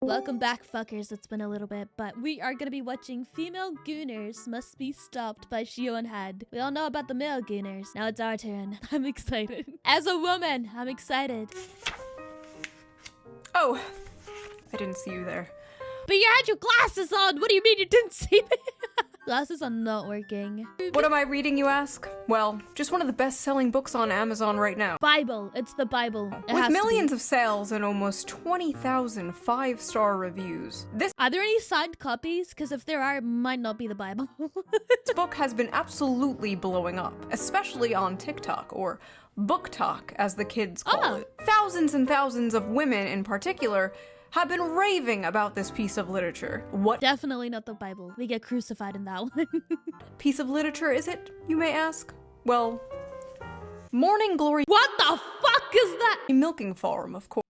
Welcome back, fuckers. It's been a little bit, but we are gonna be watching Female Gooners Must Be Stopped by Shion Had. We all know about the male Gooners. Now it's our turn. I'm excited. As a woman, I'm excited. Oh, I didn't see you there. But you had your glasses on. What do you mean you didn't see me? Glasses are not working. What am I reading, you ask? Well, just one of the best-selling books on Amazon right now. Bible. It's the Bible. With millions of sales and almost 20,000 5-star reviews. Are there any signed copies? Because if there are, it might not be the Bible. This book has been absolutely blowing up, especially on TikTok, or Book Talk, as the kids call it. Thousands and thousands of women in particular have been raving about this piece of literature. What Definitely not the Bible. We get crucified in that one. piece of literature is it, you may ask? Well, Morning Glory What the fuck is that? Milking Farm, of course.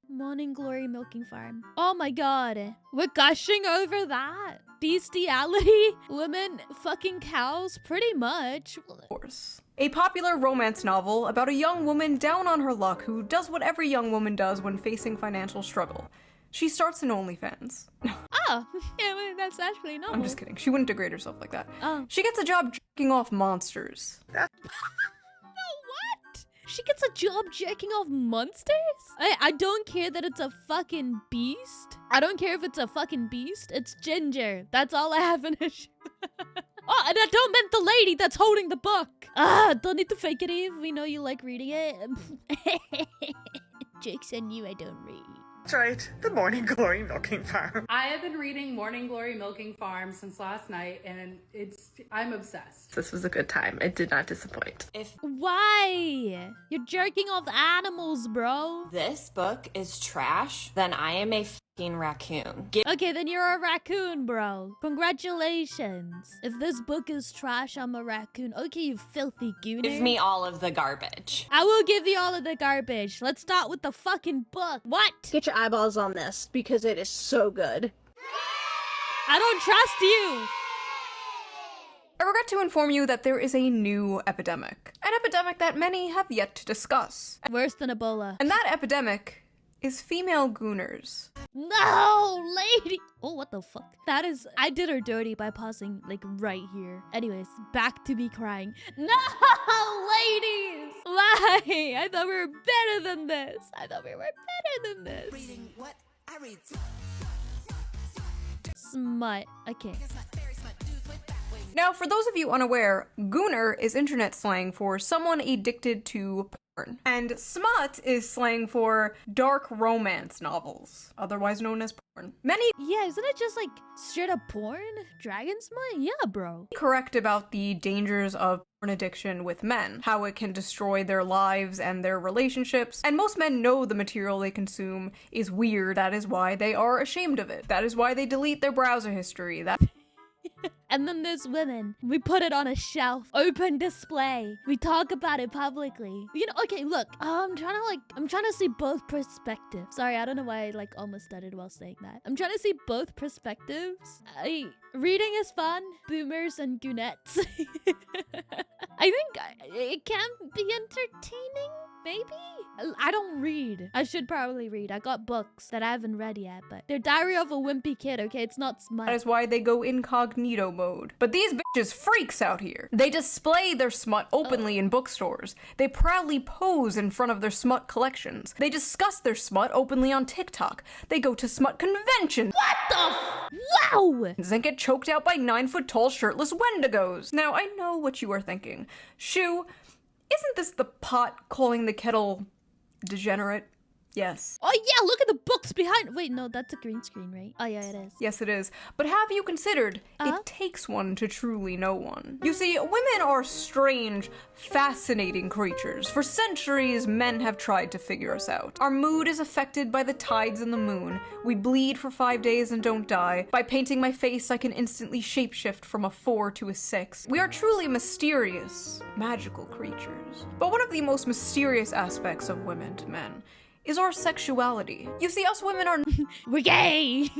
Morning Glory Milking Farm. Oh my god. We're gushing over that? Beastiality? Women fucking cows? Pretty much. Of course. A popular romance novel about a young woman down on her luck who does what every young woman does when facing financial struggle. She starts an OnlyFans. Oh, yeah, well, that's actually normal. I'm just kidding. She wouldn't degrade herself like that. Oh. She gets a job jerking off monsters. No, what? She gets a job jerking off monsters? I don't care that it's a fucking beast. I don't care if it's a fucking beast. It's Ginger. That's all I have an issue. Oh, and I don't meant the lady that's holding the book. Don't need to fake it, Eve. We know you like reading it. Joke's on you, I don't read. That's right, the Morning Glory Milking Farm. I have been reading Morning Glory Milking Farm since last night, and I'm obsessed. This was a good time. It did not disappoint. If Why? You're jerking off animals, bro. this book is trash, then I am a fucking raccoon. Okay, then you're a raccoon, bro. Congratulations. If this book is trash, I'm a raccoon. Okay, you filthy gooner. Give me all of the garbage. I will give you all of the garbage. Let's start with the fucking book. What? Get your eyeballs on this because it is so good. I don't trust you. I regret to inform you that there is a new epidemic. An epidemic that many have yet to discuss. Worse than Ebola. And that epidemic is female gooners. No, lady. Oh, what the fuck? That is, I did her dirty by pausing like right here. Anyways, back to me crying. No, ladies. Why? I thought we were better than this. I thought we were better than this. Reading what I read. Smut. Okay. Now, for those of you unaware, gooner is internet slang for someone addicted to porn. And smut is slang for dark romance novels, otherwise known as porn. Many Yeah, isn't it just like straight up porn? Dragon smut? Yeah, bro. correct about the dangers of porn addiction with men, how it can destroy their lives and their relationships, and most men know the material they consume is weird. That is why they are ashamed of it. That is why they delete their browser history. And then there's women. We put it on a shelf, open display. We talk about it publicly. You know, okay, look, I'm trying to see both perspectives. Sorry, I don't know why I like almost stuttered while saying that. I'm trying to see both perspectives. Reading is fun. Boomers and goonettes. I think it can be entertaining, maybe? I don't read. I should probably read. I got books that I haven't read yet, but they're Diary of a Wimpy Kid, okay? It's not smut. That is why they go incognito mode. But these bitches freaks out here. They display their smut openly in bookstores. They proudly pose in front of their smut collections. They discuss their smut openly on TikTok. They go to smut conventions. What the Wow! And get choked out by 9-foot-tall shirtless wendigos. Now, I know what you are thinking. Shoo, isn't this the pot calling the kettle degenerate? Yes. Oh yeah, look at the books behind. Wait, no, that's a green screen, right? Oh yeah, it is. Yes, it is. But have you considered it takes one to truly know one? You see, women are strange, fascinating creatures. For centuries, men have tried to figure us out. Our mood is affected by the tides and the moon. We bleed for 5 days and don't die. By painting my face, I can instantly shapeshift from a 4 to a 6. We are truly mysterious, magical creatures. But one of the most mysterious aspects of women to men is our sexuality. You see, us women are We're gay.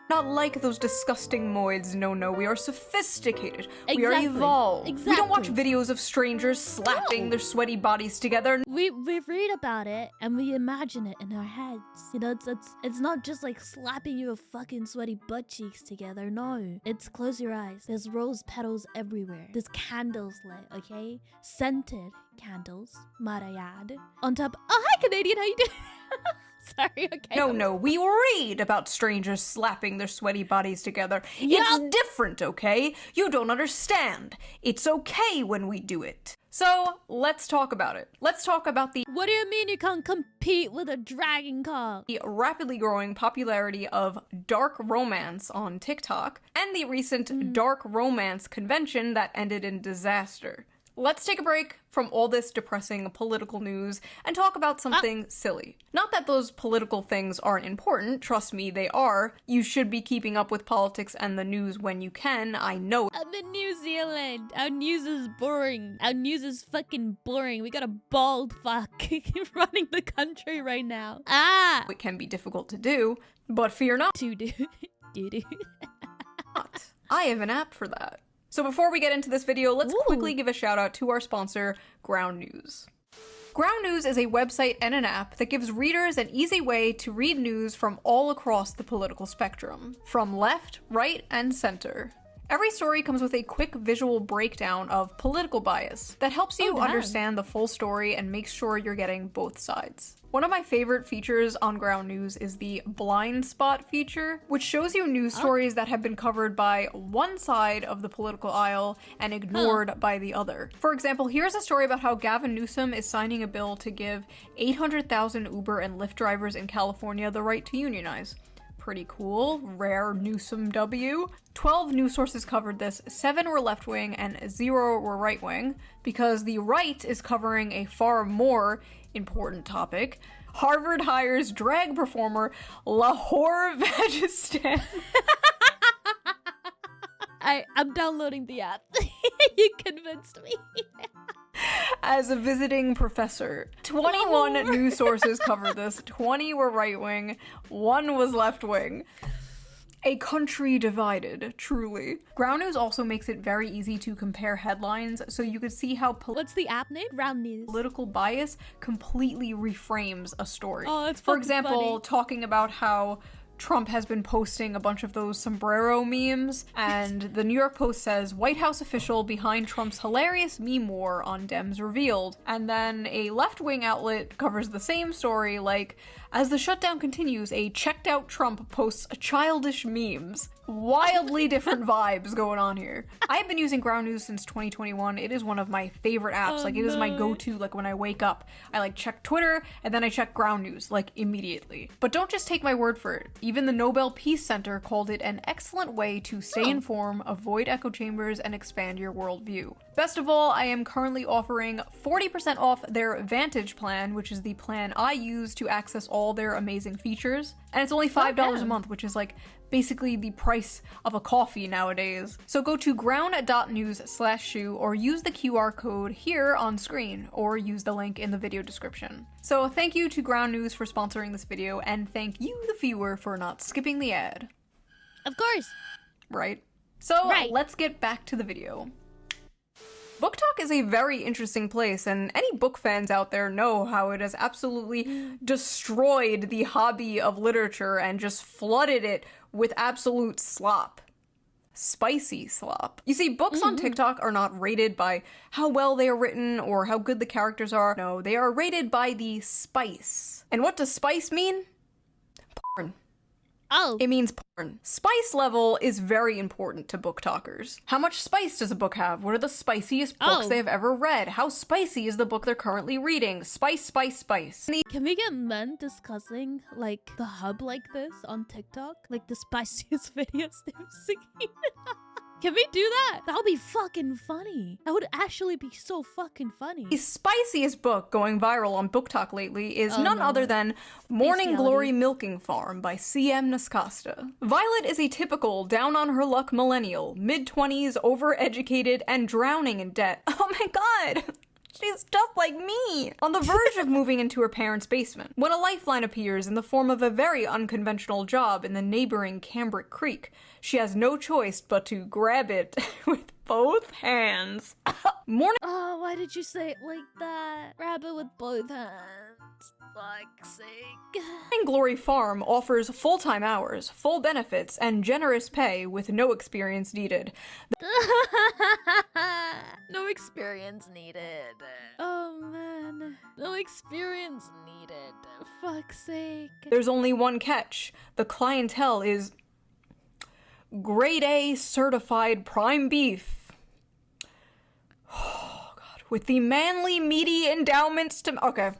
not like those disgusting moids. No, we are sophisticated. We are Exactly. evolved. We don't watch Exactly. videos of strangers slapping their sweaty bodies together. We read about it and we imagine it in our heads. You know, it's not just like slapping your fucking sweaty butt cheeks together. No, it's close your eyes. There's rose petals everywhere. There's candles lit, okay? Scented candles, might I add. On top. Oh, hi Canadian, how you doing? Sorry, okay. No, we read about strangers slapping their sweaty bodies together. Yup. It's different, okay? You don't understand. It's okay when we do it. So, let's talk about it. Let's talk about the What do you mean you can't compete with a dragon call? rapidly growing popularity of dark romance on TikTok and the recent dark romance convention that ended in disaster. Let's take a break from all this depressing political news and talk about something silly. Not that those political things aren't important, trust me, they are. You should be keeping up with politics and the news when you can, I know. I'm in New Zealand. Our news is boring. Our news is fucking boring. We got a bald fuck running the country right now. Ah! It can be difficult to do, but fear not. To do. Do. I have an app for that. So before we get into this video, let's quickly give a shout out to our sponsor, Ground News. Ground News is a website and an app that gives readers an easy way to read news from all across the political spectrum, from left, right, and center. Every story comes with a quick visual breakdown of political bias that helps you understand the full story and makes sure you're getting both sides. One of my favorite features on Ground News is the blind spot feature, which shows you news stories that have been covered by one side of the political aisle and ignored by the other. For example, here's a story about how Gavin Newsom is signing a bill to give 800,000 Uber and Lyft drivers in California the right to unionize. Pretty cool. Rare Newsom W. 12 news sources covered this, 7 were left-wing and 0 were right-wing, because the right is covering a far more important topic. Harvard hires drag performer Lahore Vagistan. I'm downloading the app. You convinced me. As a visiting professor. 21 news sources covered this, 20 were right-wing, 1 was left-wing. A country divided, truly. Ground News also makes it very easy to compare headlines, so you could see how What's the app name? Ground News. political bias completely reframes a story. Oh, that's For fucking example, funny. talking about how Trump has been posting a bunch of those sombrero memes, and the New York Post says, White House official behind Trump's hilarious meme war on Dems revealed. And then a left-wing outlet covers the same story, like, as the shutdown continues, a checked-out Trump posts childish memes. Wildly different vibes going on here. I've been using Ground News since 2021. It is one of my favorite apps. It is my go-to, like, when I wake up. I, check Twitter, and then I check Ground News, immediately. But don't just take my word for it. Even the Nobel Peace Center called it an excellent way to stay informed, avoid echo chambers, and expand your worldview. Best of all, I am currently offering 40% off their Vantage plan, which is the plan I use to access all their amazing features. And it's only $5 a month, which is basically the price of a coffee nowadays. So go to ground.news/shoe or use the QR code here on screen, or use the link in the video description. So thank you to Ground News for sponsoring this video, and thank you, the viewer, for not skipping the ad. Of course. Right? So Right. let's get back to the video. Book Talk is a very interesting place, and any book fans out there know how it has absolutely destroyed the hobby of literature and just flooded it with absolute slop. Spicy slop. You see, books on TikTok are not rated by how well they are written or how good the characters are. No, they are rated by the spice. And what does spice mean? Porn. Oh. It means porn. Spice level is very important to book talkers. How much spice does a book have? What are the spiciest books they have ever read? How spicy is the book they're currently reading? Spice, spice, spice. Can we get men discussing the hub like this on TikTok? Like the spiciest videos they've seen? Can we do that? That would be fucking funny. That would actually be so fucking funny. The spiciest book going viral on Book Talk lately is none other than Morning Beastiality. Glory Milking Farm by C.M. Nascosta. Violet is a typical down-on-her-luck millennial, mid-20s, overeducated, and drowning in debt. Oh my god! She's just like me, on the verge of moving into her parents' basement, when a lifeline appears in the form of a very unconventional job in the neighboring Cambric Creek. She has no choice but to grab it with both hands. Morning. Oh, why did you say it like that? Grab it with both hands. Fuck's sake. Glory Farm offers full-time hours, full benefits, and generous pay with no experience needed. No experience needed. Oh man. No experience needed. Fuck's sake. There's only one catch. The clientele is grade A certified prime beef. Oh god. With the manly, meaty endowments to... Okay.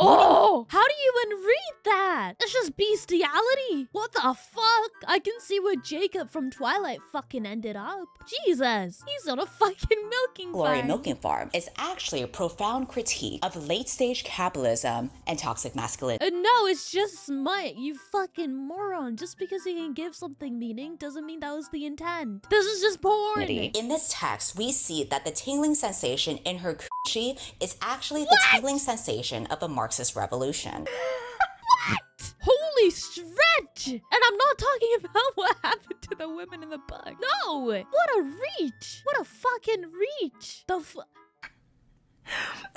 Oh! How do you even read that? That's just bestiality. What the fuck? I can see where Jacob from Twilight fucking ended up. Jesus. He's on a fucking milking Glory farm. Milking Farm is actually a profound critique of late-stage capitalism and toxic masculinity. No, it's just smut, you fucking moron. Just because you can give something meaning doesn't mean that was the intent. This is just porn. In this text, we see that the tingling sensation in her coochie is actually the tingling sensation of a Marxist revolution. What? Holy stretch! And I'm not talking about what happened to the women in the book. No! What a reach! What a fucking reach! This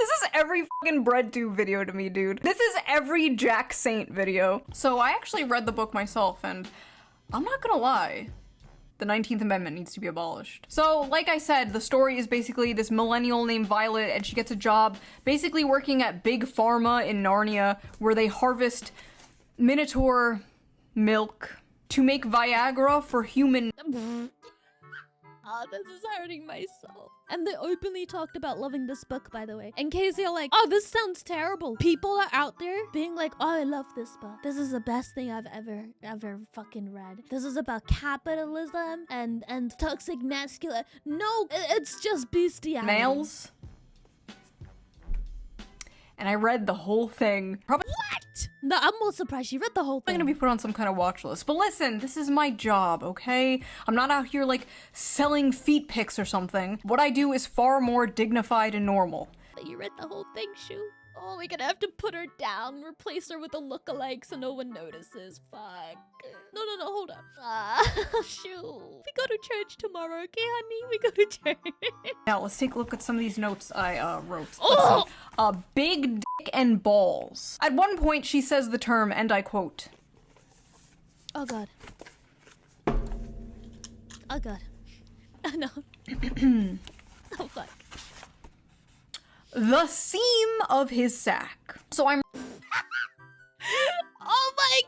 is every fucking breadtube video to me, dude. This is every Jack Saint video. So I actually read the book myself, and I'm not gonna lie. The 19th Amendment needs to be abolished. So, like I said, the story is basically this millennial named Violet, and she gets a job basically working at Big Pharma in Narnia, where they harvest Minotaur milk to make Viagra for human... Oh, this is hurting myself. And they openly talked about loving this book, by the way. In case you're like, oh, this sounds terrible. People are out there being like, oh, I love this book. This is the best thing I've ever fucking read. This is about capitalism and toxic masculine. No, it's just bestiality. Males. And I read the whole thing. Probably What? No, I'm more surprised you read the whole thing. gonna be put on some kind of watch list. But listen, this is my job, okay? I'm not out here like selling feet pics or something. What I do is far more dignified and normal. You read the whole thing, Shu. Oh, we're gonna have to put her down, replace her with a lookalike so no one notices. Fuck. No, hold up. Shoo. We go to church tomorrow, okay, honey? We go to church. Now, let's take a look at some of these notes I wrote. Oh! Let's see. Big dick and balls. At one point, she says the term, and I quote, Oh, God. Oh, God. Oh, no. Oh, fuck. the seam of his sack. So I'm... Oh my!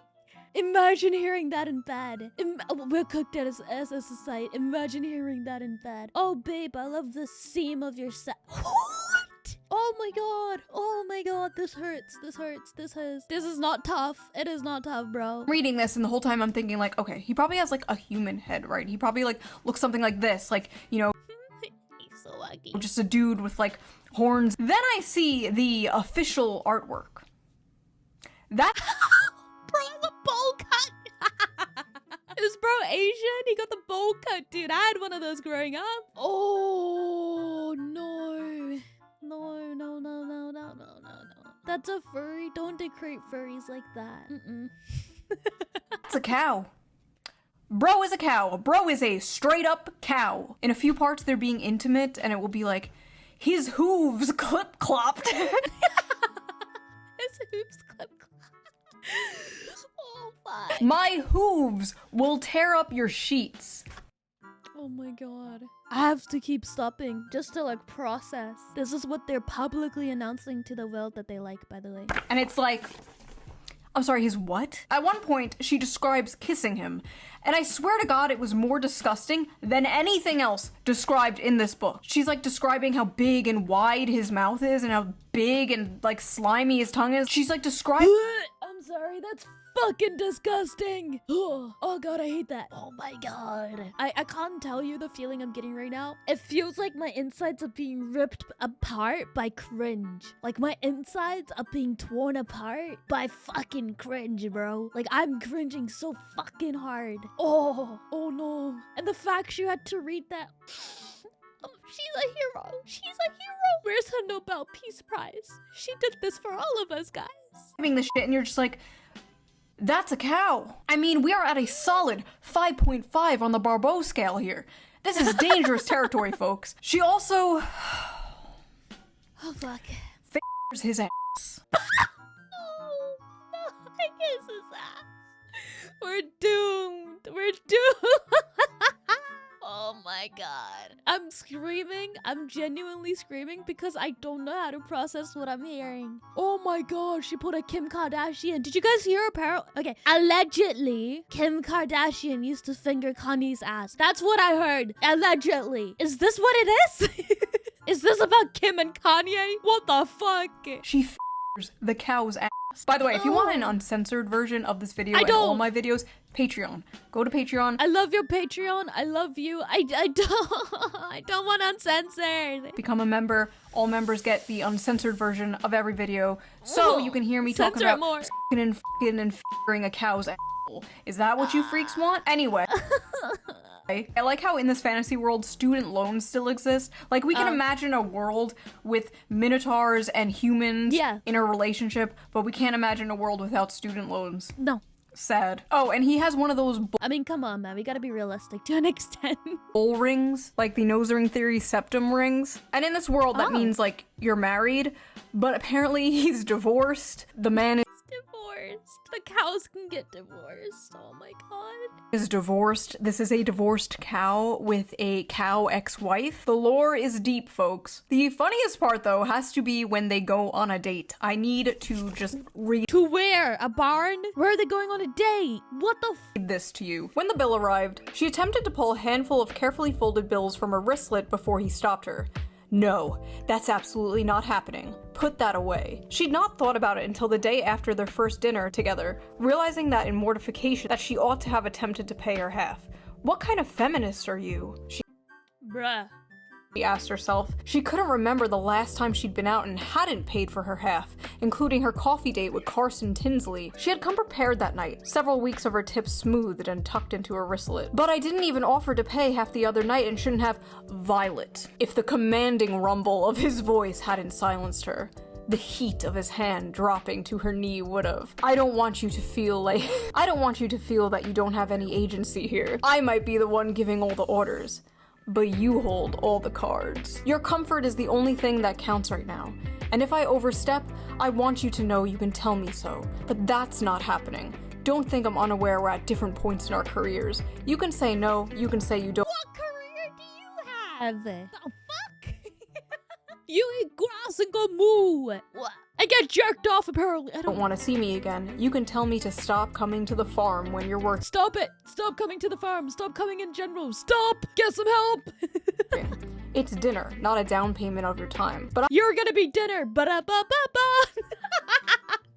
Imagine hearing that in bed. We're cooked as a society. Imagine hearing that in bed. Oh, babe, I love the seam of your sack. What? Oh my god. Oh my god. This hurts. This hurts. This hurts. This is not tough. It is not tough, bro. reading this, and the whole time I'm thinking like, okay, he probably has like a human head, right? He probably like looks something like this, like, you know, He's so lucky. just a dude with like horns. Then I see the official artwork. That Bro, the bowl cut. Is bro Asian? He got the bowl cut, dude. I had one of those growing up. Oh no. No. That's a furry. Don't decorate furries like that. It's a cow. Bro is a cow. Bro is a straight up cow. In a few parts they're being intimate and it will be like, his hooves clip clopped. His hoops clip. Oh fuck. My hooves will tear up your sheets. Oh my god. I have to keep stopping just to like process. This is what they're publicly announcing to the world that they like, by the way. And it's like, I'm sorry, his what? At one point, she describes kissing him. And I swear to God, it was more disgusting than anything else described in this book. She's like describing how big and wide his mouth is and how big and like slimy his tongue is. She's like describing... I'm sorry, that's fucking disgusting. Oh god, I hate that. Oh my god. I can't tell you the feeling I'm getting right now. It feels like my insides are being ripped apart by cringe. Like my insides are being torn apart by fucking cringe, bro. Like I'm cringing so fucking hard. Oh no. And the fact you had to read that. She's a hero. She's a hero. Where's her Nobel Peace Prize? She did this for all of us, guys. Having this shit and you're just like, that's a cow. I mean, we are at a solid 5.5 on the Barbeau scale here. This is dangerous territory, folks. She also... Oh, fuck. f***ers his ass. No, I kiss his ass. We're doomed. We're doomed. Oh my god. I'm screaming. I'm genuinely screaming because I don't know how to process what I'm hearing. Oh my god, she put a Kim Kardashian. Did you guys hear her? Okay, allegedly, Kim Kardashian used to finger Kanye's ass. That's what I heard. Allegedly. Is this what it is? Is this about Kim and Kanye? What the fuck? She f***ers the cow's ass. By the way, if you want an uncensored version of this video and don't. all my videos, Patreon. Go to Patreon. I love your Patreon. I love you. I don't want uncensored. Become a member. All members get the uncensored version of every video, so you can hear me talking about f***ing and f***ing and f***ing a cow's asshole. Is that what you freaks want? Anyway. I like how in this fantasy world, student loans still exist. Like, we can imagine a world with minotaurs and humans in a relationship, but we can't imagine a world without student loans. No. Sad. Oh, and he has one of those I mean, come on, man. We gotta be realistic to an extent. bull rings, like the nose ring theory septum rings. And in this world, that means, like, you're married, but apparently he's divorced. The man Divorced. The cows can get divorced. Oh my god. is divorced. This is a divorced cow with a cow ex-wife. The lore is deep, folks. The funniest part, though, has to be when they go on a date. I need to just read To where? A barn? Where are they going on a date? What the f- this to you. When the bill arrived, she attempted to pull a handful of carefully folded bills from her wristlet before he stopped her. No, that's absolutely not happening. Put that away. She'd not thought about it until the day after their first dinner together, realizing that in mortification that she ought to have attempted to pay her half. What kind of feminist are you? She asked herself. She couldn't remember the last time she'd been out and hadn't paid for her half, including her coffee date with Carson Tinsley. She had come prepared that night, several weeks of her tips smoothed and tucked into her wristlet. But I didn't even offer to pay half the other night and shouldn't have. Violet. If the commanding rumble of his voice hadn't silenced her. The heat of his hand dropping to her knee would've. I don't want you to feel that you don't have any agency here. I might be the one giving all the orders. But you hold all the cards. Your comfort is the only thing that counts right now. And if I overstep, I want you to know you can tell me so. But that's not happening. Don't think I'm unaware we're at different points in our careers. You can say no, you can say you don't. What career do you have? The fuck? You eat grass and go moo. What? I get jerked off apparently. I don't want to see me again. You can tell me to stop coming to the farm when you're working. Stop it! Stop coming to the farm. Stop coming in general. Stop! Get some help! It's dinner, not a down payment of your time. But you're gonna be dinner. Ba-da-ba-ba-ba.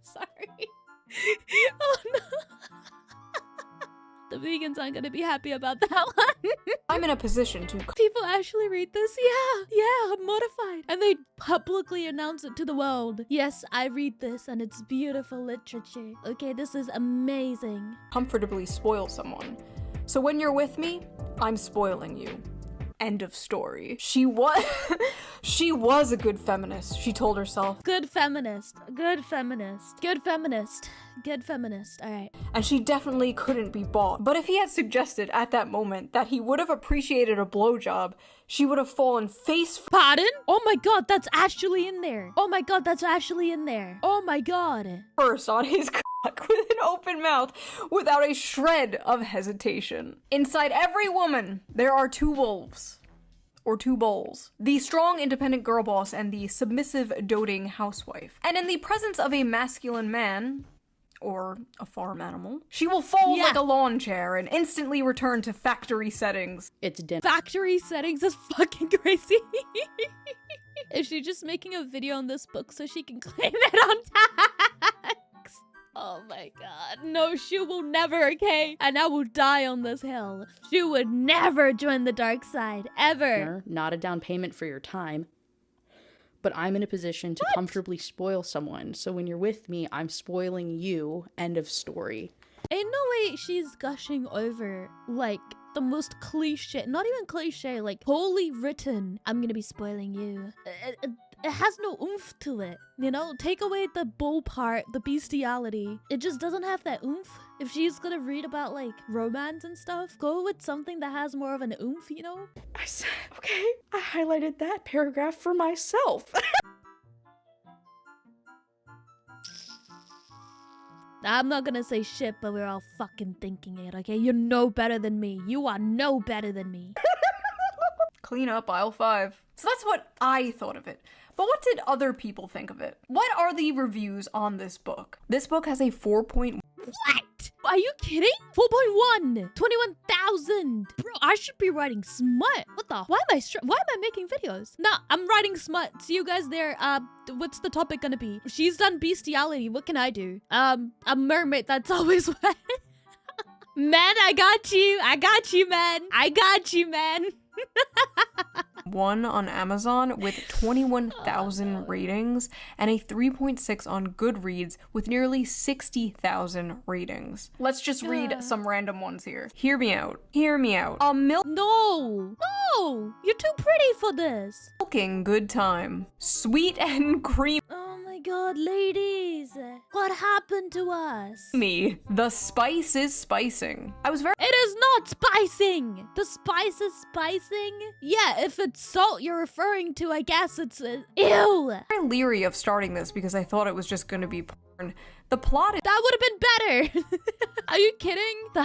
Sorry. Oh no. The vegans aren't gonna be happy about that one. I'm in a position to. People actually read this? Yeah, I'm mortified. And they publicly announce it to the world. Yes, I read this and it's beautiful literature. Okay, this is amazing. Comfortably spoil someone. So when you're with me, I'm spoiling you. End of story. She was a good feminist, she told herself. Good feminist. Good feminist. Good feminist. Good feminist. Alright. And she definitely couldn't be bought. But if he had suggested at that moment that he would have appreciated a blowjob, she would have fallen face. Pardon? Oh my god, that's actually in there. Oh my god, that's actually in there. Oh my god. First on his cock with an open mouth without a shred of hesitation. Inside every woman, there are two wolves. Or two bulls. The strong, independent girl boss and the submissive, doting housewife. And in the presence of a masculine man, or a farm animal, she will fold like a lawn chair and instantly return to factory settings. It's dinner. Factory settings is fucking crazy. Is she just making a video on this book so she can claim it on tax? Oh my god. No, she will never, okay? And I will die on this hill. She would never join the dark side, ever. Not a down payment for your time. But I'm in a position to comfortably spoil someone. So when you're with me, I'm spoiling you. End of story. Ain't no way she's gushing over, like, the most cliche, not even cliche, like, poorly written. I'm gonna be spoiling you. It has no oomph to it, you know? Take away the bull part, the bestiality. It just doesn't have that oomph. If she's gonna read about, like, romance and stuff, go with something that has more of an oomph, you know? I said, okay, I highlighted that paragraph for myself. I'm not gonna say shit, but we're all fucking thinking it, okay? You're no better than me. You are no better than me. Clean up aisle 5. So that's what I thought of it. But what did other people think of it? What are the reviews on this book? This book has a 4.1. What? Are you kidding? 4.1! 21,000! Bro, I should be writing smut. What the? Why am I making videos? Nah, I'm writing smut. See you guys there. What's the topic gonna be? She's done bestiality. What can I do? A mermaid that's always wet. Man, I got you. I got you, man. I got you, man. One on Amazon with 21,000 ratings and a 3.6 on Goodreads with nearly 60,000 ratings. Let's just read some random ones here. Hear me out. Hear me out. No! You're too pretty for this. Milking good time. Sweet and creamy. Oh my god, ladies. What happened to us? The spice is spicing. I was very It is not spicing! The spice is spicing? Yeah, if it's salt you're referring to, I guess it's... ew! leery of starting this because I thought it was just gonna be porn. The plot is... That would have been better! Are you kidding? The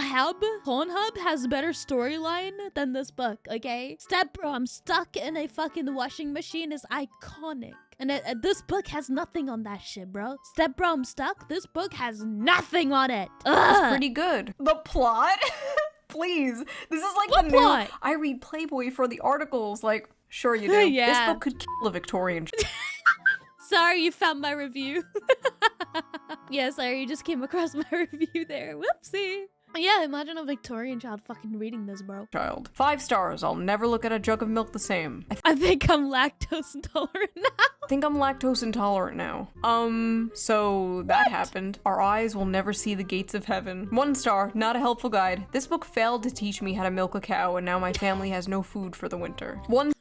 Pornhub has a better storyline than this book, okay? Stepbro, I'm stuck in a fucking washing machine is iconic. And this book has nothing on that shit, bro. Stepbro, I'm stuck. This book has nothing on it. Ugh. pretty good. The plot? Please. This is like What the plot? new... I read Playboy for the articles. Like, sure you do. Yeah. This book could kill a Victorian... Sorry you found my review. Yeah, sorry, you just came across my review there. Whoopsie. Yeah, imagine a Victorian child fucking reading this, bro. child. 5 stars. I'll never look at a jug of milk the same. I think I'm lactose intolerant now. I think I'm lactose intolerant now. So that happened. Our eyes will never see the gates of heaven. 1 star, not a helpful guide. This book failed to teach me how to milk a cow, and now my family has no food for the winter. 1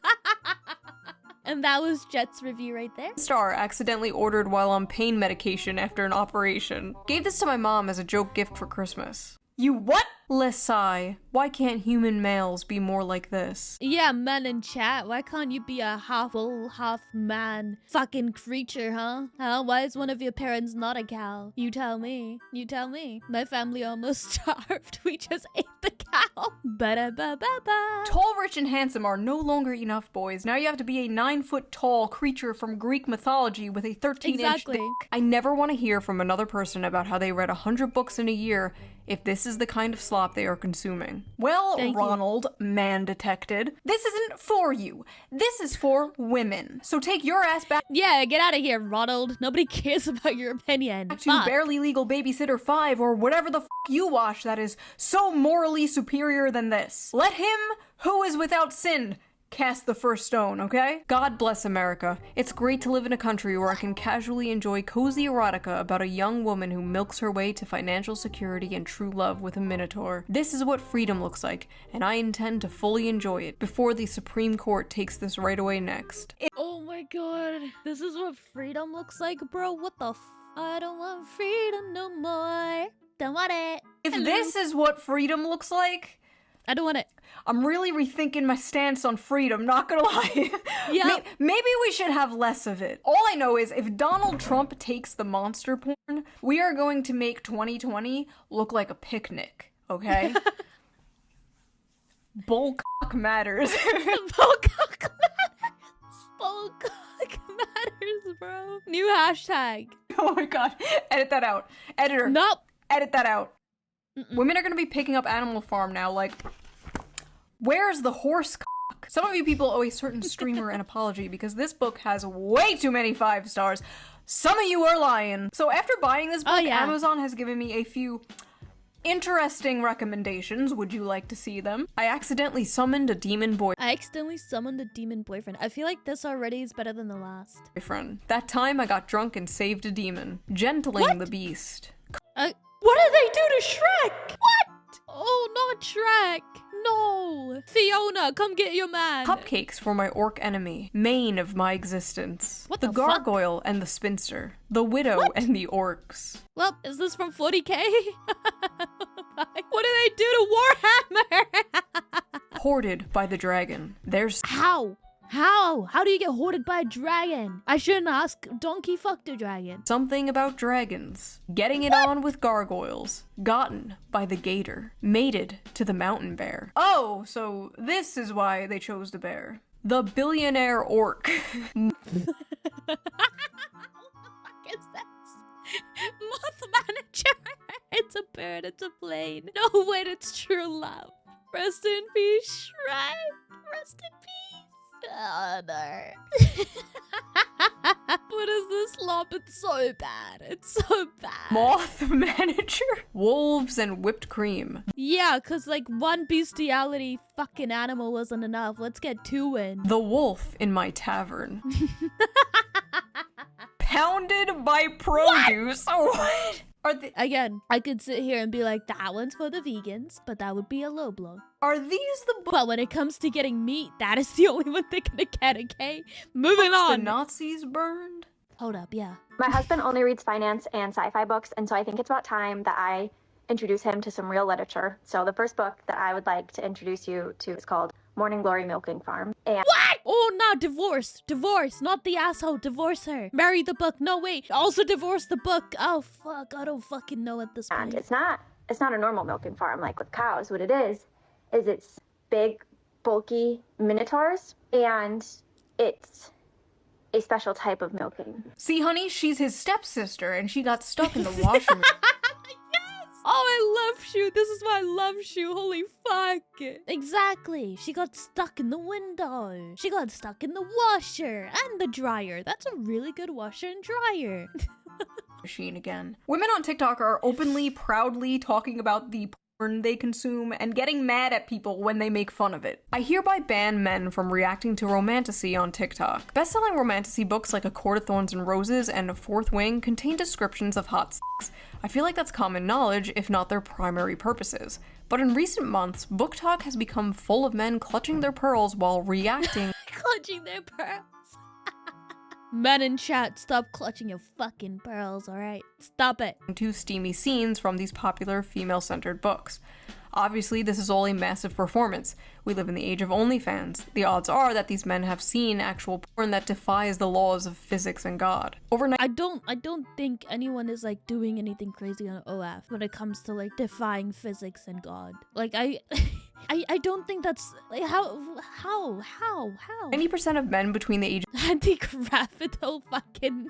And that was Jet's review right there. star, accidentally ordered while on pain medication after an operation. Gave this to my mom as a joke gift for Christmas. You what? Lesai, why can't human males be more like this? Yeah, men in chat, why can't you be a half bull, half man fucking creature, huh? Why is one of your parents not a cow? You tell me. You tell me. My family almost starved. We just ate the cow. Ba-da-ba-ba-ba. Tall, rich, and handsome are no longer enough, boys. Now you have to be a 9-foot tall creature from Greek mythology with a 13-inch Exactly. dick. I never want to hear from another person about how they read 100 books in a year if this is the kind of slop they are consuming. Well, Thank you. Ronald, man detected, this isn't for you. This is for women. So take your ass back Yeah, get out of here, Ronald. Nobody cares about your opinion. to Fuck. Barely Legal Babysitter 5 or whatever the f you watch that is so morally superior than this. Let him who is without sin cast the first stone, okay? God bless America. It's great to live in a country where I can casually enjoy cozy erotica about a young woman who milks her way to financial security and true love with a minotaur. This is what freedom looks like, and I intend to fully enjoy it before the Supreme Court takes this right away next. Oh my god. This is what freedom looks like, bro. What the I don't want freedom no more. Don't want it. If Hello. this is what freedom looks like, I don't want it. I'm really rethinking my stance on freedom, not gonna lie. Yeah. Maybe we should have less of it. All I know is if Donald Trump takes the monster porn, we are going to make 2020 look like a picnic, okay? Bullcock matters. Bullcock matters. Bullcock matters, bro. New hashtag. Oh my god. Edit that out. Editor. Nope. Edit that out. Women are gonna be picking up Animal Farm now, like, where's the horse cock? Some of you people owe a certain streamer an apology because this book has way too many 5 stars. Some of you are lying. So after buying this book, yeah. Amazon has given me a few interesting recommendations. Would you like to see them? I accidentally summoned a demon I accidentally summoned a demon boyfriend. I feel like this already is better than the last. boyfriend. That time I got drunk and saved a demon. Gentling the beast. What did they do to Shrek? What? Oh, not Shrek. No. Fiona, come get your man. Cupcakes for my orc enemy, main of my existence. What the the fuck? gargoyle and the spinster. The widow and the orcs. Well, is this from 40K? What do they do to Warhammer? Hoarded by the dragon. There's How? How do you get hoarded by a dragon? I shouldn't ask. Donkey fucked a dragon. something about dragons. Getting it on with gargoyles. Gotten by the gator. Mated to the mountain bear. Oh, so this is why they chose the bear. The billionaire orc. What the fuck is this? Moth manager. It's a bird. It's a plane. No, wait, it's true love. Rest in peace, Shrek. Rest in peace. Oh no. What is this lump? It's so bad. It's so bad. Moth manager. Wolves and whipped cream. Yeah, cause like one bestiality fucking animal wasn't enough. Let's get two in. The wolf in my tavern. Pounded by produce. What? Are the Again, I could sit here and be like, that one's for the vegans, but that would be a low blow. Are these the But when it comes to getting meat, that is the only one they're gonna get, okay? Moving books the on. Nazis burned? Hold up, yeah. My husband only reads finance and sci-fi books, and so I think it's about time that I introduce him to some real literature. So the first book that I would like to introduce you to is called Morning Glory Milking Farm. And What? Oh, no, divorce. Divorce. Not the asshole. Divorce her. Marry the book. No, wait. Also divorce the book. Oh, fuck. I don't fucking know at this point. it's not a normal milking farm like with cows. What it is it's big, bulky minotaurs, and it's a special type of milking. See, honey, she's his stepsister, and she got stuck in the washroom. Oh, I love Shu. This is why I love Shu. Holy fuck. Exactly. She got stuck in the window. She got stuck in the washer and the dryer. That's a really good washer and dryer. Machine again. Women on TikTok are openly, proudly talking about the porn they consume and getting mad at people when they make fun of it. I hereby ban men from reacting to romantasy on TikTok. Best-selling romantasy books like A Court of Thorns and Roses and Fourth Wing contain descriptions of hot sex. I feel like that's common knowledge, if not their primary purposes. But in recent months, book talk has become full of men clutching their pearls while reacting Clutching their pearls. Men in chat, stop clutching your fucking pearls, alright? Stop it. to steamy scenes from these popular female-centered books. Obviously, this is all a massive performance. We live in the age of OnlyFans. The odds are that these men have seen actual porn that defies the laws of physics and God. Overnight, I don't think anyone is like doing anything crazy on OF when it comes to like defying physics and God. Like I don't think that's like how 90% of men between the ages anti-gravital fucking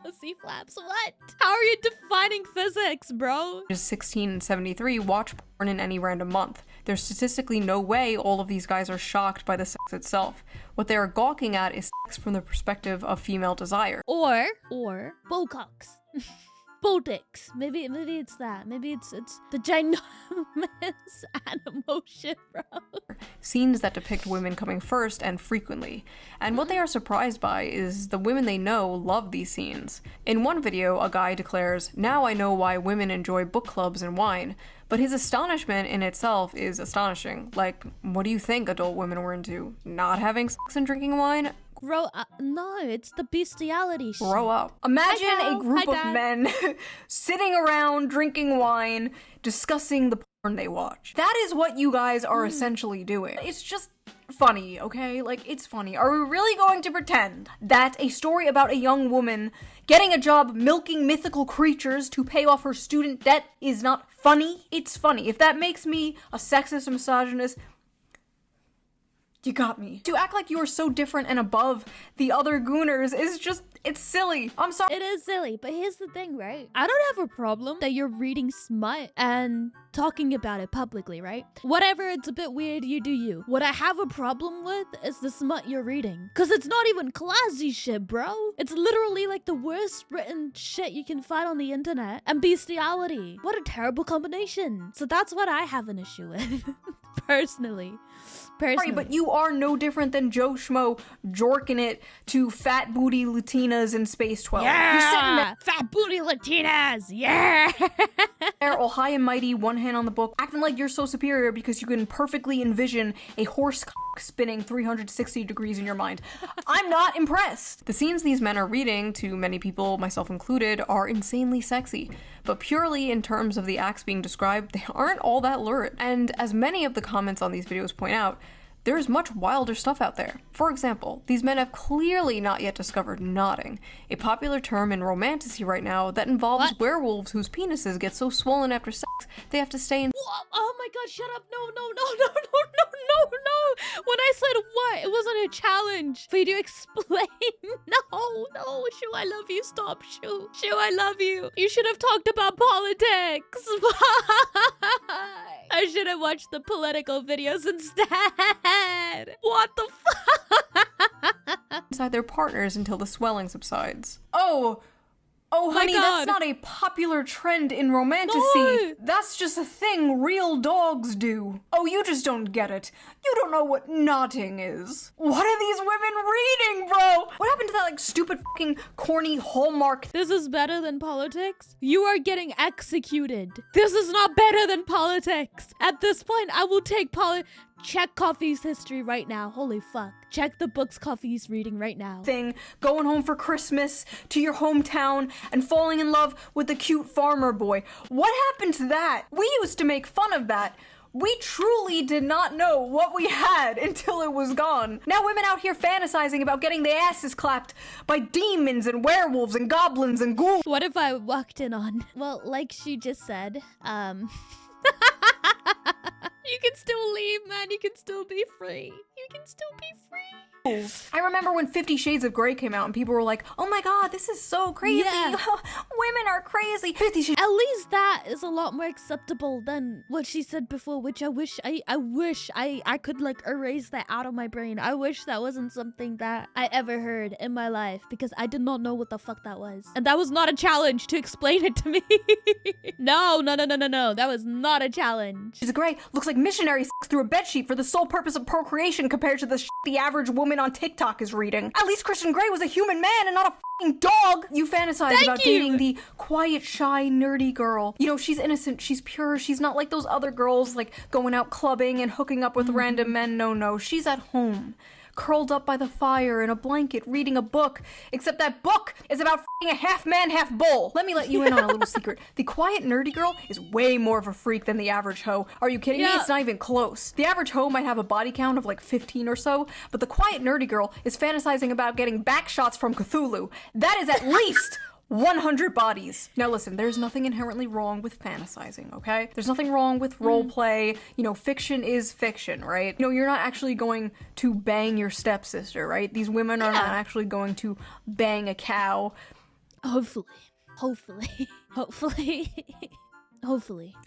pussy flaps. What? How are you defining physics, bro? of 16 and 73 watch porn in any random month. There's statistically no way all of these guys are shocked by the sex itself. What they are gawking at is sex from the perspective of female desire. Or bullcocks. Bull dicks. Maybe it's that. Maybe it's the ginormous animal shit, bro. Scenes that depict women coming first and frequently. And what they are surprised by is the women they know love these scenes. In one video, a guy declares, "Now I know why women enjoy book clubs and wine." But his astonishment in itself is astonishing. Like, what do you think adult women were into? Not having sex and drinking wine? Grow up. No, it's the bestiality shit. Grow up. Imagine Hi, a group Hi, of Dad. men sitting around drinking wine, discussing the porn they watch. That is what you guys are essentially doing. It's just funny, okay? Like, it's funny. Are we really going to pretend that a story about a young woman getting a job milking mythical creatures to pay off her student debt is not funny? It's funny. If that makes me a sexist and misogynist, you got me. To act like you are so different and above the other Gooners is just, it's silly. I'm sorry. It is silly, but here's the thing, right? I don't have a problem that you're reading smut and talking about it publicly, right? Whatever, it's a bit weird, you do you. What I have a problem with is the smut you're reading. Cause it's not even classy shit, bro. It's literally like the worst written shit you can find on the internet. And bestiality. What a terrible combination. So that's what I have an issue with. Personally. Sorry, but you are no different than Joe Schmo jorking it to fat booty Latinas in Space 12. You're sitting there, fat booty Latinas, yeah. all high and mighty, one hand on the book, acting like you're so superior because you can perfectly envision a horse cock spinning 360 degrees in your mind. I'm not impressed. The scenes these men are reading, to many people, myself included, are insanely sexy. But purely in terms of the acts being described, they aren't all that lurid. And as many of the comments on these videos point out, there is much wilder stuff out there. For example, these men have clearly not yet discovered knotting, a popular term in romantasy right now that involves werewolves whose penises get so swollen after sex they have to stay in. Whoa, oh my god, shut up. No. When I said what? It wasn't a challenge for you to explain. No. Shu, I love you. Stop, Shu. Shu, I love you. You should have talked about politics. I should have watched the political videos instead. What the fuck? Inside their partners until the swelling subsides. Oh, honey, God. that's not a popular trend in romantasy. No. That's just a thing real dogs do. Oh, you just don't get it. You don't know what knotting is. What are these women reading, bro? What happened to that, like, stupid fucking corny Hallmark? This is better than politics? You are getting executed. This is not better than politics. At this point, I will take check Coffee's history right now. Holy fuck. Check the books Coffee's reading right now. Thing, going home for Christmas to your hometown and falling in love with the cute farmer boy. What happened to that? We used to make fun of that. We truly did not know what we had until it was gone. Now women out here fantasizing about getting their asses clapped by demons and werewolves and goblins and ghouls. What if I walked in on? Well, like she just said, you can still leave, man. You can still be free. You can still be free. I remember when 50 Shades of Grey came out and people were like, oh my god, this is so crazy. Yeah. Women are crazy. 50 Shades. At least that is a lot more acceptable than what she said before, which I wish I could like erase that out of my brain. I wish that wasn't something that I ever heard in my life because I did not know what the fuck that was. And that was not a challenge to explain it to me. No. That was not a challenge. Shades of Grey looks like missionary sex through a bedsheet for the sole purpose of procreation compared to the shit the average woman on TikTok is reading. At least Christian Grey was a human man and not a fucking dog. You fantasize about dating the quiet, shy, nerdy girl. You know, she's innocent, she's pure, she's not like those other girls like going out clubbing and hooking up with random men. No, she's at home, curled up by the fire in a blanket, reading a book, except that book is about f***ing a half man, half bull. Let me let you in on a little secret. The quiet nerdy girl is way more of a freak than the average hoe. Are you kidding me? It's not even close. The average hoe might have a body count of like 15 or so, but the quiet nerdy girl is fantasizing about getting back shots from Cthulhu. That is at least 100 bodies. Now listen, there's nothing inherently wrong with fantasizing, okay? There's nothing wrong with role play. You know, fiction is fiction, right? You know, you're not actually going to bang your stepsister, right? These women are not actually going to bang a cow. Hopefully.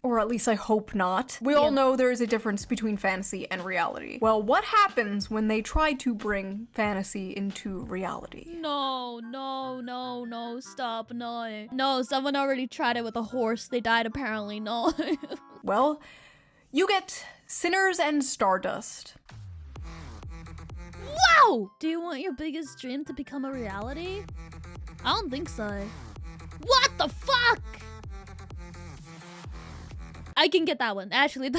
Or at least I hope not. We all know there is a difference between fantasy and reality. Well, what happens when they try to bring fantasy into reality? No, stop, no. No, someone already tried it with a horse. They died apparently, no. Well, you get Sinners and Stardust. Wow! Do you want your biggest dream to become a reality? I don't think so. What the fuck? I can get that one. Actually,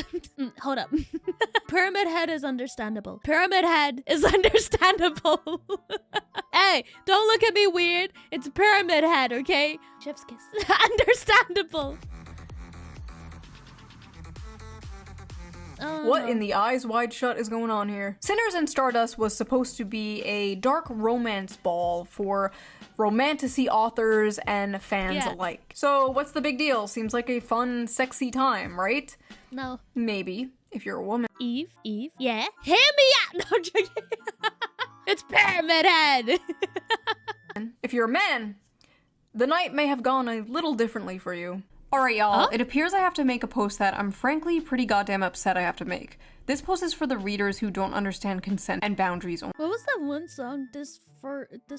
hold up. Pyramid Head is understandable. Pyramid Head is understandable. Hey, don't look at me weird. It's Pyramid Head, okay? Chef's kiss. Understandable. What in the eyes wide shut is going on here? Sinners and Stardust was supposed to be a dark romance ball for romantasy authors and fans alike. So what's the big deal? Seems like a fun, sexy time, right? No. Maybe, if you're a woman. Eve? Yeah? Hear me out! No, I'm joking. It's Pyramid Head! If you're a man, the night may have gone a little differently for you. Alright, y'all, it appears I have to make a post that I'm frankly pretty goddamn upset I have to make. This post is for the readers who don't understand consent and boundaries only. What was that one song? This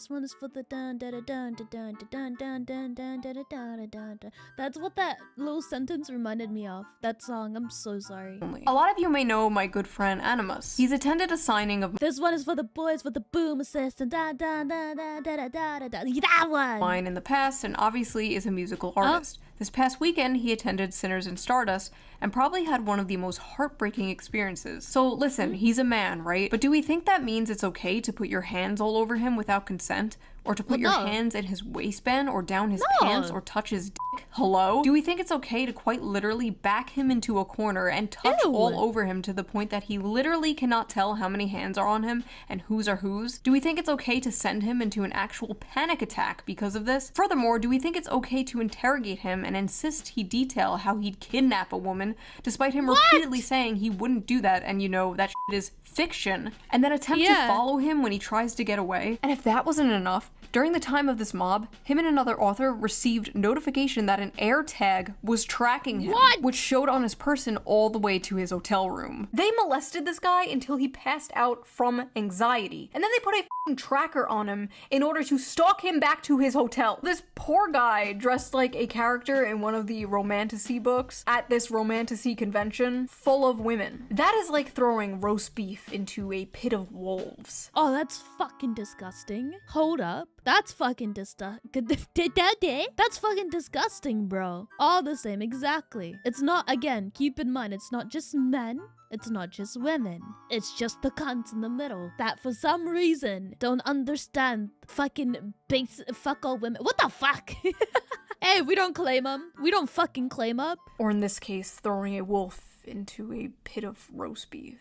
one is for the dun dun dun dun dun dun dun dun dun dun dun dun. That's what that little sentence reminded me of. That song. I'm so sorry. A lot of you may know my good friend Animus. He's attended a signing of This one is for the boys with the boom assist and da da da da da da da da. That one. mine in the past and obviously is a musical artist. This past weekend, he attended Sinners in Stardust and probably had one of the most heartbreaking experiences. So listen, he's a man, right? But do we think that means it's okay to put your hands all over him without consent? Or to put your hands in his waistband or down his pants or touch his dick? Hello? Do we think it's okay to quite literally back him into a corner and touch all over him to the point that he literally cannot tell how many hands are on him and whose are whose? Do we think it's okay to send him into an actual panic attack because of this? Furthermore, do we think it's okay to interrogate him and insist he detail how he'd kidnap a woman despite him repeatedly saying he wouldn't do that and, you know, that shit is fiction, and then attempt to follow him when he tries to get away? And if that wasn't enough, during the time of this mob, him and another author received notification that an air tag was tracking him, which showed on his person all the way to his hotel room. They molested this guy until he passed out from anxiety, and then they put a f***ing tracker on him in order to stalk him back to his hotel. This poor guy dressed like a character in one of the romantasy books at this romantasy convention full of women. That is like throwing roast beef into a pit of wolves. Oh, that's fucking disgusting. Hold up. That's fucking That's fucking disgusting, bro. All the same, exactly. It's not, again, keep in mind, it's not just men. It's not just women. It's just the cunts in the middle that for some reason don't understand fucking fuck all women. What the fuck? Hey, we don't claim them. We don't fucking claim up. Or in this case, throwing a wolf into a pit of roast beef.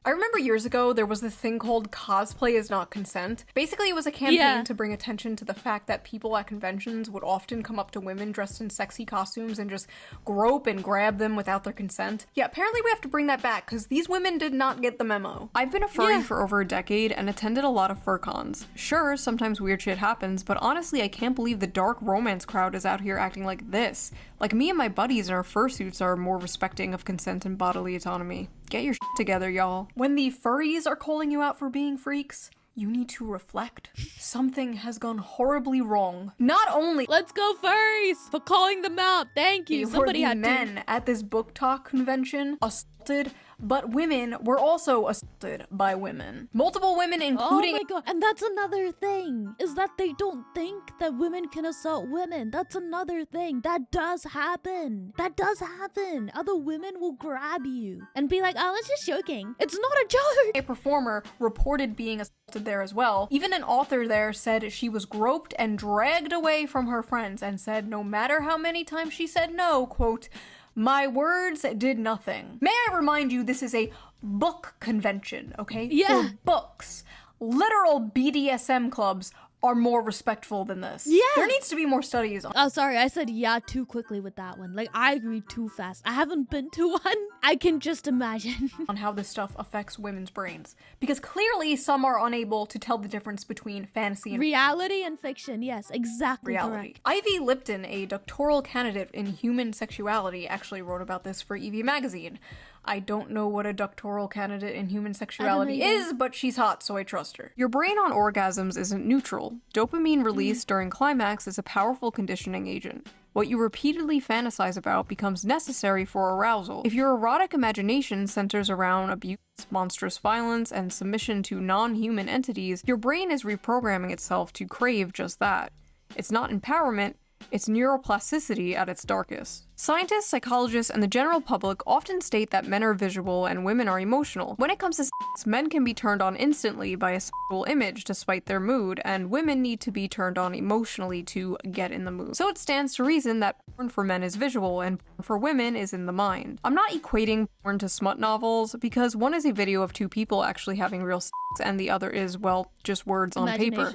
I remember years ago, there was this thing called cosplay is not consent. Basically, it was a campaign to bring attention to the fact that people at conventions would often come up to women dressed in sexy costumes and just grope and grab them without their consent. Yeah, apparently we have to bring that back because these women did not get the memo. I've been a furry for over a decade and attended a lot of fur cons. Sure, sometimes weird shit happens, but honestly, I can't believe the dark romance crowd is out here acting like this. Like, me and my buddies in our fursuits are more respecting of consent and bodily autonomy. Get your shit together, y'all. When the furries are calling you out for being freaks, you need to reflect. Something has gone horribly wrong. Not only— Let's go furries for calling them out. Thank you. Somebody had men at this book talk convention assaulted, but women were also assaulted by women. Multiple women, including— Oh my god. And that's another thing, is that they don't think that women can assault women. That's another thing. That does happen. That does happen. Other women will grab you and be like, oh, it's just joking. It's not a joke. A performer reported being assaulted there as well. Even an author there said she was groped and dragged away from her friends and said no matter how many times she said no, quote, my words did nothing. May I remind you, this is a book convention, okay? Yeah. For books. Literal BDSM clubs are more respectful than this. Yeah. There needs to be more studies on— Oh, sorry, I said yeah too quickly with that one. Like, I agree too fast. I haven't been to one. I can just imagine. on how this stuff affects women's brains. Because clearly some are unable to tell the difference between fantasy and reality and fiction. Yes, exactly reality. correct. Ivy Lipton, a doctoral candidate in human sexuality, actually wrote about this for EV Magazine. I don't know what a doctoral candidate in human sexuality is, but she's hot, so I trust her. Your brain on orgasms isn't neutral. Dopamine release during climax is a powerful conditioning agent. What you repeatedly fantasize about becomes necessary for arousal. If your erotic imagination centers around abuse, monstrous violence, and submission to non-human entities, your brain is reprogramming itself to crave just that. It's not empowerment, it's neuroplasticity at its darkest. Scientists, psychologists, and the general public often state that men are visual and women are emotional. When it comes to sex, men can be turned on instantly by a sexual image to spite their mood, and women need to be turned on emotionally to get in the mood. So it stands to reason that porn for men is visual and porn for women is in the mind. I'm not equating porn to smut novels, because one is a video of two people actually having real sex, and the other is, well, just words on paper.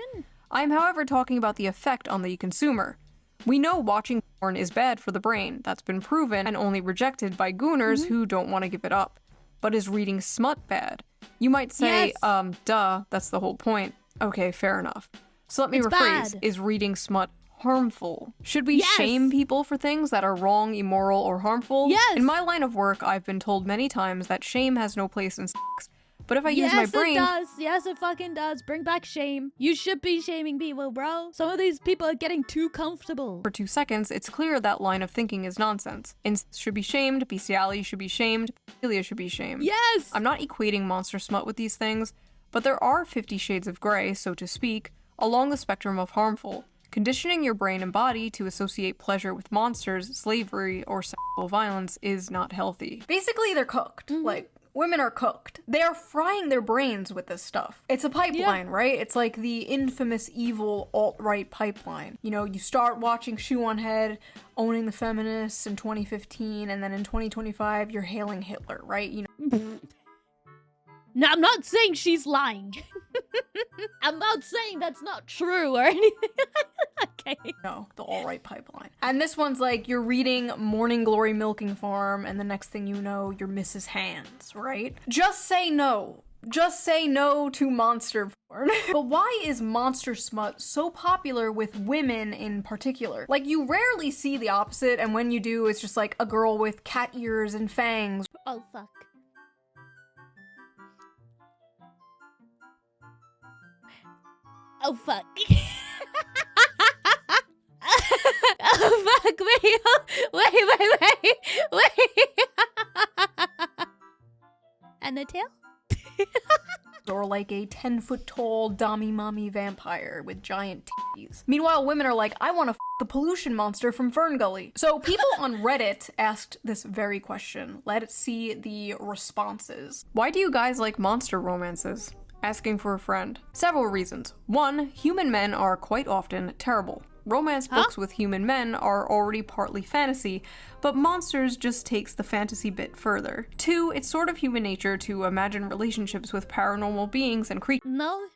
I am, however, talking about the effect on the consumer. We know watching porn is bad for the brain. That's been proven and only rejected by Gooners who don't want to give it up. But is reading smut bad? You might say, duh, that's the whole point. Okay, fair enough. So let me rephrase. Is reading smut harmful. Should we Yes. shame people for things that are wrong, immoral, or harmful? Yes. In my line of work, I've been told many times that shame has no place in sex. But if I use my brain... Yes, it does. Yes, it fucking does. Bring back shame. You should be shaming people, bro. Some of these people are getting too comfortable. For 2 seconds, it's clear that line of thinking is nonsense. Incest should be shamed, bestiality should be shamed, pedophilia should be shamed. Yes! I'm not equating monster smut with these things, but there are 50 shades of gray, so to speak, along the spectrum of harmful. Conditioning your brain and body to associate pleasure with monsters, slavery, or sexual violence is not healthy. Basically, they're cooked. Like, women are cooked. They are frying their brains with this stuff. It's a pipeline, right? It's like the infamous evil alt-right pipeline. You know, you start watching Shoe on Head, owning the feminists in 2015, and then in 2025, you're hailing Hitler, right? You know. No, I'm not saying she's lying. I'm not saying that's not true or anything. Okay. No, the alt-right pipeline. And this one's like, you're reading Morning Glory Milking Farm, and the next thing you know, you're Mrs. Hands, right? Just say no. Just say no to monster porn. But why is monster smut so popular with women in particular? Like, you rarely see the opposite, and when you do, it's just like a girl with cat ears and fangs. Oh, fuck. Oh, fuck. Oh, fuck. Wait. And the tail? Or like a 10-foot-tall dommy-mommy vampire with giant titties. Meanwhile, women are like, I want to f the pollution monster from Fern Gully. So people on Reddit asked this very question. Let's see the responses. Why do you guys like monster romances? Asking for a friend. Several reasons. 1, human men are quite often terrible. Romance books with human men are already partly fantasy, but monsters just takes the fantasy bit further. 2, it's sort of human nature to imagine relationships with paranormal beings and creatures. No.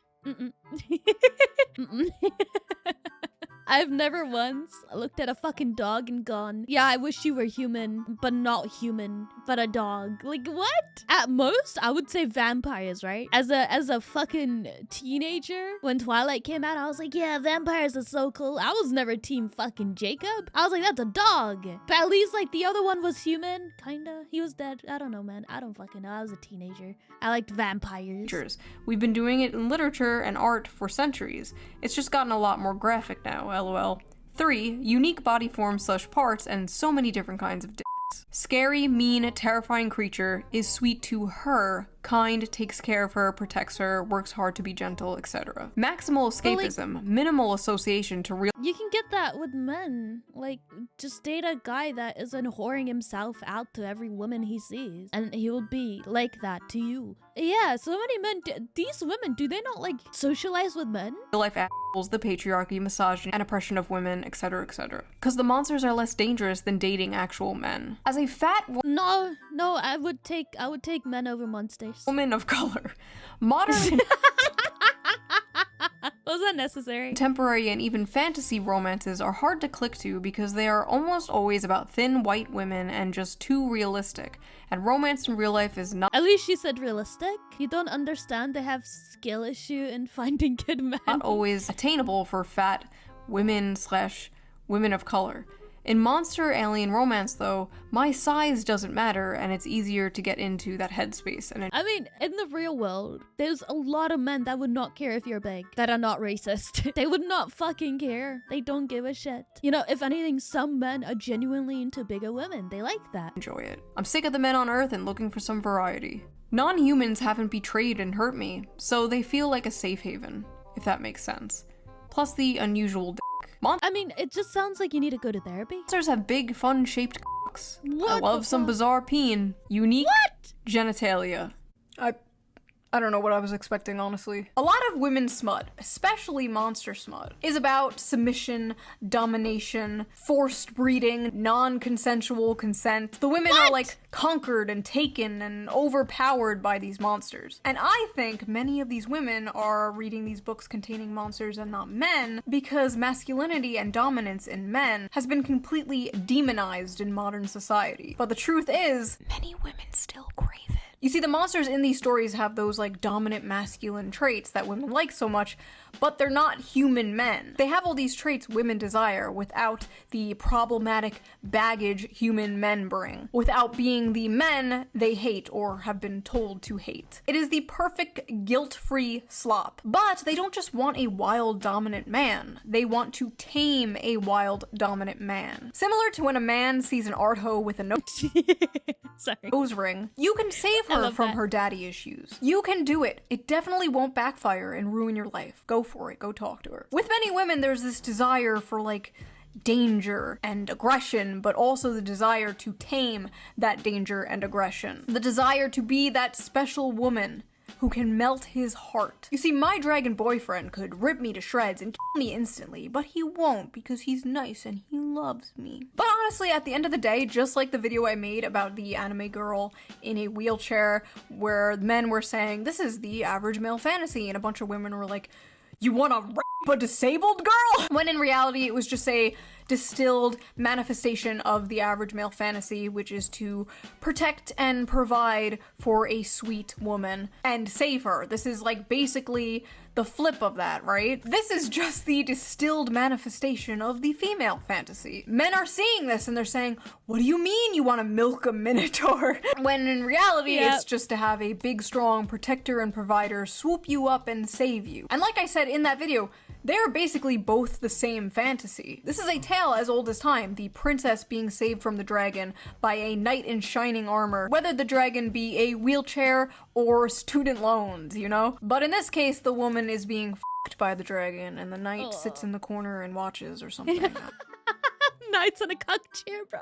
I've never once looked at a fucking dog and gone, yeah, I wish you were human, but not human, but a dog. Like, what? At most, I would say vampires, right? As a fucking teenager, when Twilight came out, I was like, yeah, vampires are so cool. I was never team fucking Jacob. I was like, that's a dog. But at least, like, the other one was human, kinda. He was dead. I don't know, man. I don't fucking know. I was a teenager. I liked vampires. We've been doing it in literature and art for centuries. It's just gotten a lot more graphic now, lol. 3, unique body forms / parts and so many different kinds of dicks. Scary, mean, terrifying creature is sweet to her, kind, takes care of her, protects her, works hard to be gentle, etc. Maximal escapism, minimal association to real— You can get that with men. Like, just date a guy that isn't whoring himself out to every woman he sees, and he will be like that to you. Yeah, so many men, these women, do they not, like, socialize with men? life assholes, the patriarchy, misogyny, and oppression of women, etc, etc. Because the monsters are less dangerous than dating actual men. As a fat No, I would take men over monsters. woman of color, modern Was that necessary? contemporary and even fantasy romances are hard to click to because they are almost always about thin white women and just too realistic. And romance in real life is not— At least she said realistic. You don't understand they have skill issue in finding good men. not always attainable for fat women / women of color. In monster alien romance, though, my size doesn't matter, and it's easier to get into that headspace. And I mean, in the real world, there's a lot of men that would not care if you're big, that are not racist. They would not fucking care. They don't give a shit. You know, if anything, some men are genuinely into bigger women. They like that. enjoy it. I'm sick of the men on Earth and looking for some variety. Non-humans haven't betrayed and hurt me, so they feel like a safe haven, if that makes sense. Plus the unusual I mean, it just sounds like you need to go to therapy. monsters have big, fun-shaped cocks. I What love the some fuck? bizarre peen. Unique What? genitalia. I don't know what I was expecting, honestly. A lot of women's smut, especially monster smut, is about submission, domination, forced breeding, non-consensual consent. The women are like conquered and taken and overpowered by these monsters. And I think many of these women are reading these books containing monsters and not men because masculinity and dominance in men has been completely demonized in modern society. But the truth is, many women still crave it. You see, the monsters in these stories have those like dominant masculine traits that women like so much, but they're not human men. They have all these traits women desire without the problematic baggage human men bring, without being the men they hate or have been told to hate. It is the perfect guilt-free slop. But they don't just want a wild dominant man, they want to tame a wild dominant man. Similar to when a man sees an art hoe with a nose ring, you can save her from her daddy issues. You can do it. It definitely won't backfire and ruin your life. Go for it. Go talk to her. With many women, there's this desire for like danger and aggression, but also the desire to tame that danger and aggression. The desire to be that special woman who can melt his heart. You see, my dragon boyfriend could rip me to shreds and kill me instantly, but he won't because he's nice and he loves me. But honestly, at the end of the day, just like the video I made about the anime girl in a wheelchair where men were saying, this is the average male fantasy, and a bunch of women were like, you wanna rape a disabled girl? When in reality, it was just a distilled manifestation of the average male fantasy, which is to protect and provide for a sweet woman and save her. This is like basically the flip of that, right? This is just the distilled manifestation of the female fantasy. Men are seeing this and they're saying, what do you mean you want to milk a minotaur? When in reality, it's just to have a big, strong protector and provider swoop you up and save you. And like I said in that video, they're basically both the same fantasy. This is a tale as old as time, the princess being saved from the dragon by a knight in shining armor, whether the dragon be a wheelchair or student loans, you know? But in this case, the woman is being f***ed by the dragon and the knight sits in the corner and watches or something like that. Knight's on a cock chair, bro.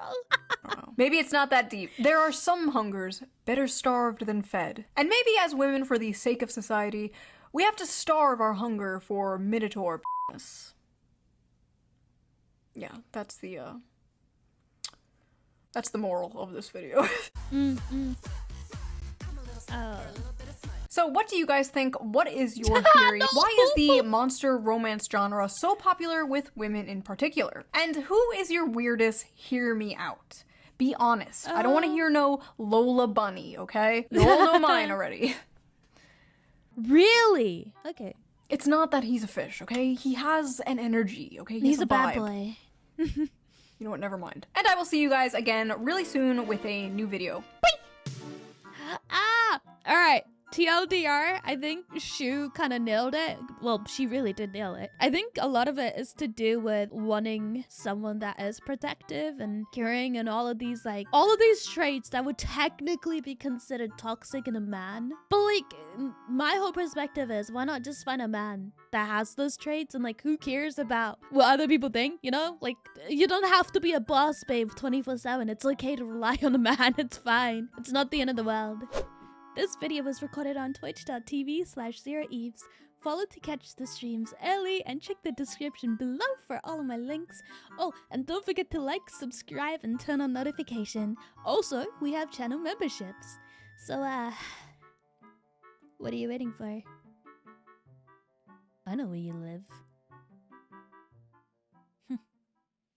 Maybe it's not that deep. There are some hungers better starved than fed. And maybe as women, for the sake of society, we have to starve our hunger for minotaur p***ness. Yeah, that's the moral of this video. So what do you guys think? What is your theory? Why is the monster romance genre so popular with women in particular? And who is your weirdest hear me out? Be honest. I don't want to hear no Lola Bunny, okay? You all know mine already. Really? Okay. It's not that he's a fish, okay? He has an energy, okay? He's a bad vibe. boy. You know what? Never mind. And I will see you guys again really soon with a new video. Bye! All right. TLDR, I think Shu kind of nailed it. Well, she really did nail it. I think a lot of it is to do with wanting someone that is protective and caring and all of these traits that would technically be considered toxic in a man. But like, my whole perspective is, why not just find a man that has those traits and like, who cares about what other people think, you know? Like, you don't have to be a boss babe 24/7. It's okay to rely on a man. It's fine. It's not the end of the world. This video was recorded on twitch.tv/ZeroEves. Follow to catch the streams early and check the description below for all of my links. Oh, and don't forget to like, subscribe, and turn on notification. Also, we have channel memberships. So, what are you waiting for? I know where you live.